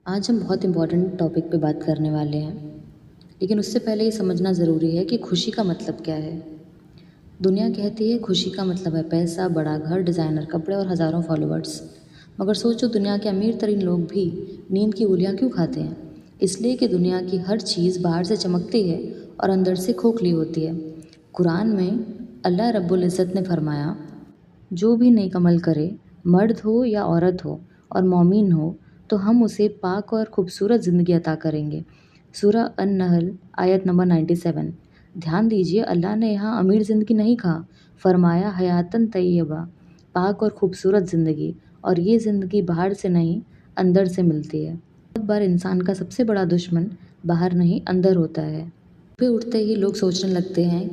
आज हम बहुत इम्पोर्टेंट टॉपिक पे बात करने वाले हैं, लेकिन उससे पहले ये समझना ज़रूरी है कि खुशी का मतलब क्या है। दुनिया कहती है खुशी का मतलब है पैसा, बड़ा घर, डिज़ाइनर कपड़े और हज़ारों फॉलोअर्स। मगर सोचो दुनिया के अमीर तरीन लोग भी नींद की गोलियाँ क्यों खाते हैं? इसलिए कि दुनिया की हर चीज़ बाहर से चमकती है और अंदर से खोखली होती है। कुरान में अल्लाह रब्बुल इज़्ज़त ने फरमाया, जो भी नेक अमल करे, मर्द हो या औरत हो और मौमीन हो, तो हम उसे पाक और खूबसूरत ज़िंदगी अता करेंगे। सूरह अन-नहल आयत नंबर 97। ध्यान दीजिए, अल्लाह ने यहाँ अमीर ज़िंदगी नहीं कहा, फरमाया हयातन तय्यबा, पाक और खूबसूरत ज़िंदगी। और ये ज़िंदगी बाहर से नहीं, अंदर से मिलती है। बहुत बार इंसान का सबसे बड़ा दुश्मन बाहर नहीं, अंदर होता है। सुबह उठते ही लोग सोचने लगते हैं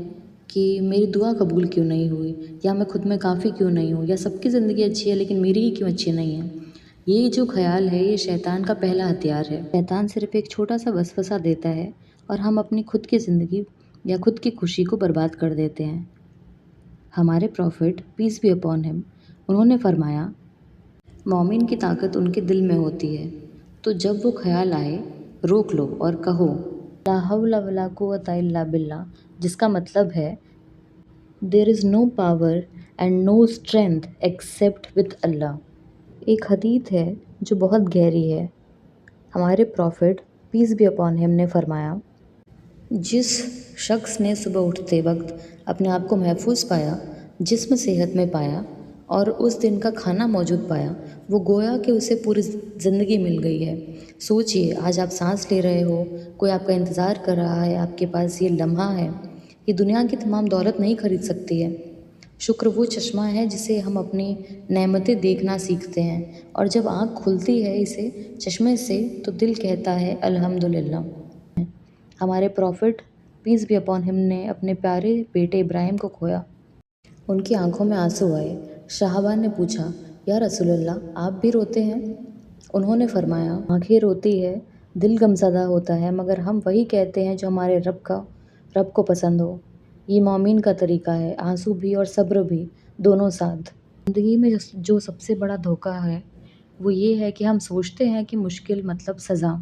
कि मेरी दुआ कबूल क्यों नहीं हुई, या मैं खुद में काफ़ी क्यों नहीं हूँ, या सबकी ज़िंदगी अच्छी है लेकिन मेरी ही क्यों अच्छी नहीं है। ये जो ख्याल है ये शैतान का पहला हथियार है। शैतान सिर्फ एक छोटा सा वसवसा देता है और हम अपनी खुद की ज़िंदगी या खुद की खुशी को बर्बाद कर देते हैं। हमारे prophet peace be upon him, उन्होंने फरमाया, मोमिन की ताकत उनके दिल में होती है। तो जब वो ख्याल आए, रोक लो और कहो ला हौला वला कुव्वता इल्ला बिल्लाह, जिसका मतलब है there is no power and no strength except with Allah. एक हदीस है जो बहुत गहरी है। हमारे prophet peace be upon him ने फरमाया, जिस शख्स ने सुबह उठते वक्त अपने आप को महफूज पाया, जिस्म सेहत में पाया और उस दिन का खाना मौजूद पाया, वो गोया कि उसे पूरी ज़िंदगी मिल गई है। सोचिए, आज आप सांस ले रहे हो, कोई आपका इंतज़ार कर रहा है, आपके पास ये लम्हा है। ये दुनिया की तमाम दौलत नहीं खरीद सकती है। शुक्र वो चश्मा है जिसे हम अपनी नेमतें देखना सीखते हैं, और जब आँख खुलती है इसे चश्मे से तो दिल कहता है अल्हम्दुलिल्लाह। हमारे prophet peace be upon him ने अपने प्यारे बेटे इब्राहिम को खोया। उनकी आंखों में आंसू आए। शाहबान ने पूछा, या रसूलल्लाह, आप भी रोते हैं? उन्होंने फरमाया, आंखें रोती है, दिल गमज़दा होता है, मगर हम वही कहते हैं जो हमारे रब को पसंद हो। ये मौमीन का तरीका है, आंसू भी और सब्र भी, दोनों साथ। ज़िंदगी में जो सबसे बड़ा धोखा है वो ये है कि हम सोचते हैं कि मुश्किल मतलब सज़ा,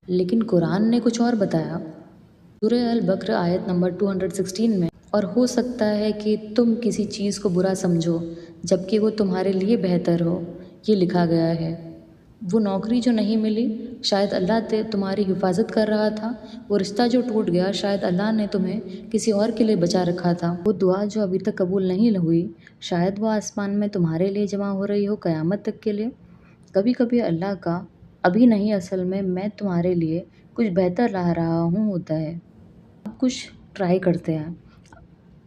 लेकिन कुरान ने कुछ और बताया। सूरह अल बकरा आयत नंबर 216 में, और हो सकता है कि तुम किसी चीज़ को बुरा समझो जबकि वो तुम्हारे लिए बेहतर हो, ये लिखा गया है। वो नौकरी जो नहीं मिली, शायद अल्लाह तुम्हारी हिफाजत कर रहा था। वो रिश्ता जो टूट गया, शायद अल्लाह ने तुम्हें किसी और के लिए बचा रखा था। वो दुआ जो अभी तक कबूल नहीं हुई, शायद वो आसमान में तुम्हारे लिए जमा हो रही हो क़यामत तक के लिए। कभी कभी अल्लाह का अभी नहीं, असल में मैं तुम्हारे लिए कुछ बेहतर ला रहा हूँ होता है। आप कुछ ट्राई करते हैं।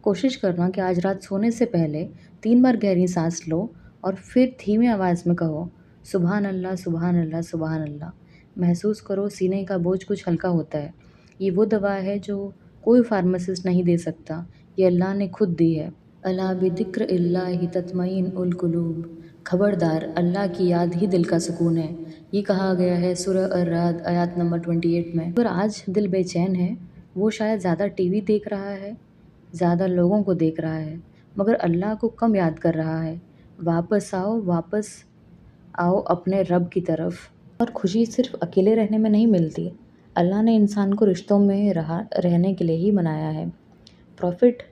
कोशिश करना कि आज रात सोने से पहले 3 बार गहरी सांस लो और फिर धीमी आवाज़ में कहो, सुबहान अल्लाह, सुबहान अल्लाह, सुबहान अल्लाह। महसूस करो सीने का बोझ कुछ हल्का होता है। ये वो दवा है जो कोई फार्मासिस्ट नहीं दे सकता, ये अल्लाह ने खुद दी है। अला बिदिक्र इल्लाहि तत्मईन उल कुलूब, खबरदार, अल्लाह की याद ही दिल का सुकून है। ये कहा गया है सूरह अर-राद आयत नंबर 28 में। अगर आज दिल बेचैन है, वो शायद ज़्यादा टीवी देख रहा है, ज़्यादा लोगों को देख रहा है, मगर अल्लाह को कम याद कर रहा है। वापस आओ अपने रब की तरफ। और खुशी सिर्फ अकेले रहने में नहीं मिलती। अल्लाह ने इंसान को रिश्तों में रहने के लिए ही बनाया है। Prophet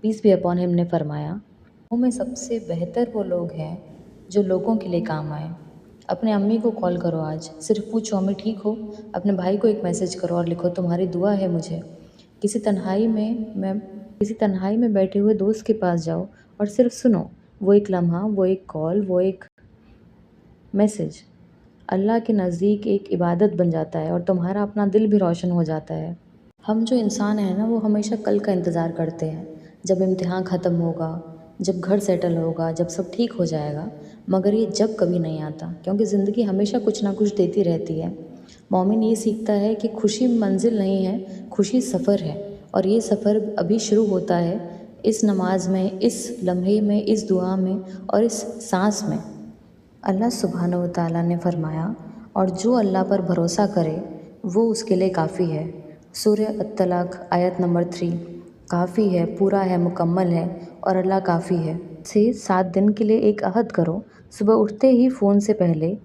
peace be upon him ने फरमाया, लोगों में सबसे बेहतर वो लोग हैं जो लोगों के लिए काम आए। अपने अम्मी को कॉल करो आज, सिर्फ पूछो अम्मी ठीक हो। अपने भाई को एक मैसेज करो और लिखो तुम्हारी दुआ है मुझे। किसी तन्हाई में बैठे हुए दोस्त के पास जाओ और सिर्फ सुनो। वो एक लम्हा, वो एक कॉल, वो एक मैसेज अल्लाह के नज़दीक एक इबादत बन जाता है और तुम्हारा अपना दिल भी रोशन हो जाता है। हम जो इंसान हैं ना, वो हमेशा कल का इंतज़ार करते हैं, जब इम्तिहान ख़त्म होगा, जब घर सेटल होगा, जब सब ठीक हो जाएगा। मगर ये जब कभी नहीं आता, क्योंकि ज़िंदगी हमेशा कुछ ना कुछ देती रहती है। मोमिन ये सीखता है कि खुशी मंजिल नहीं है, खुशी सफ़र है, और ये सफ़र अभी शुरू होता है, इस नमाज में, इस लम्हे में, इस दुआ में और इस सांस में। अल्लाह सुब्हानहू व तआला ने फरमाया, और जो अल्लाह पर भरोसा करे वो उसके लिए काफ़ी है। सूरह अत-तलाक आयत नंबर 3। काफ़ी है, पूरा है, मुकम्मल है, और अल्लाह काफ़ी है। से 7 दिन के लिए एक अहद करो, सुबह उठते ही फ़ोन से पहले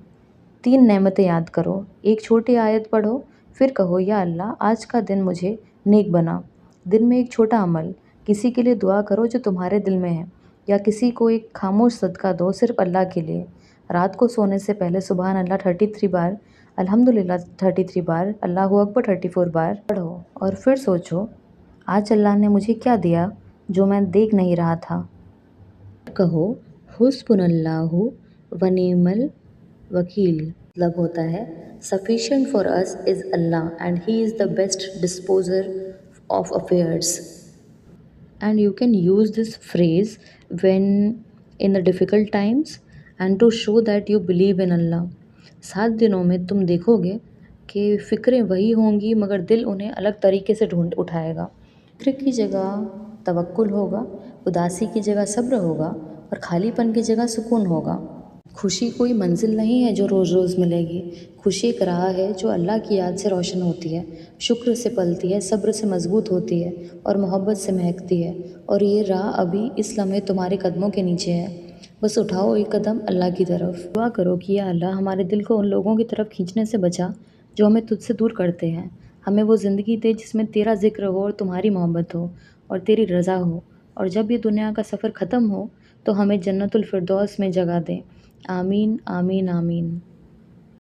3 नेमतें याद करो, एक छोटी आयत पढ़ो, फिर कहो या अल्लाह आज का दिन मुझे नेक बना। दिन में एक छोटा अमल, किसी के लिए दुआ करो जो तुम्हारे दिल में है, या किसी को एक खामोश सदका दो सिर्फ अल्लाह के लिए। रात को सोने से पहले सुबहान अल्लाह 33 बार, अल्हम्दुलिल्लाह 33 बार, अल्लाहू अकबर 34 बार पढ़ो और फिर सोचो आज अल्लाह ने मुझे क्या दिया जो मैं देख नहीं रहा था। कहो हुस्बुनल्लाहु व निअमल वकील, मतलब होता है sufficient for us is Allah and he is the best disposer of affairs. And you can use this phrase when in the difficult times and to show that you believe in Allah। 7 दिनों में तुम देखोगे कि फ़िक्रें वही होंगी मगर दिल उन्हें अलग तरीके से ढूंढ उठाएगा। फ़िक्र की जगह तवक्कुल होगा, उदासी की जगह सब्र होगा और खालीपन की जगह सुकून होगा। खुशी कोई मंजिल नहीं है जो रोज़ रोज़ मिलेगी, खुशी एक राह है जो अल्लाह की याद से रोशन होती है, शुक्र से पलती है, सब्र से मजबूत होती है और मोहब्बत से महकती है। और ये राह अभी इस लम्हे तुम्हारे कदमों के नीचे है, बस उठाओ एक कदम अल्लाह की तरफ। दुआ करो कि या अल्लाह हमारे दिल को उन लोगों की तरफ खींचने से बचा जो हमें तुझसे दूर करते हैं। हमें वो ज़िंदगी दे जिसमें तेरा जिक्र हो और तुम्हारी मोहब्बत हो और तेरी रज़ा हो, और जब ये दुनिया का सफ़र ख़त्म हो तो हमें जन्नतुल फिरदौस में जगह दे। आमीन आमीन आमीन।